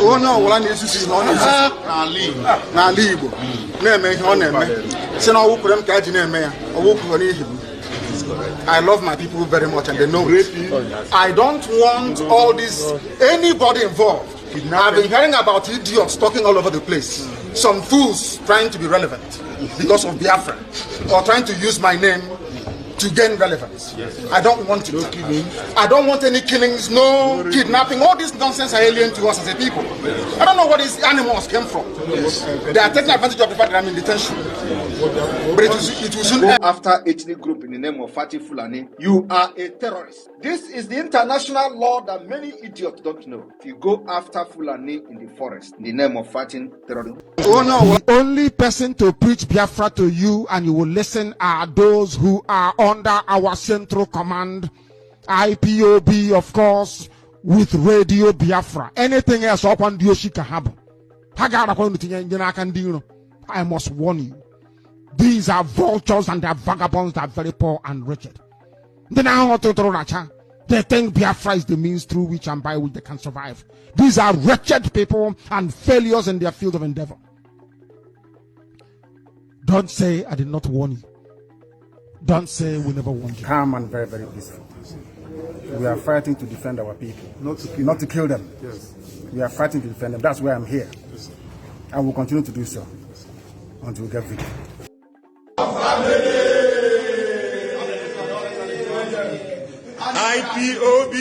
Oh no, well, I need to see na Igbo. I love my people very much and they know it. I don't want all this, anybody involved. I've been hearing about idiots talking all over the place. Some fools trying to be relevant because of Biafra or trying to use my name to gain relevance. I don't want it. I don't want any killings, no kidnapping. All this nonsense are alien to us as a people. I don't know where these animals came from. They are taking advantage of the fact that I'm in detention. But it will soon end. After ethnic group in the name of Fati Fulani, you are a terrorist. This is the international law that many idiots don't know. If you go after Fulani in the forest in the name of fighting terrorism. Oh no! The only person to preach Biafra to you and you will listen are those who are under our central command, IPOB, of course, with Radio Biafra. Anything else up on Dioshika Hab. I must warn you. These are vultures and they are vagabonds that are very poor and wretched. They think Biafra is the means through which and by which they can survive. These are wretched people and failures in their field of endeavor. Don't say I did not warn you. Don't say we never warned you. Calm and very, very peaceful. We are fighting to defend our people, not to kill them. Yes. We are fighting to defend them. That's why I'm here. Yes. I will continue to do so until we get victory. IPOB.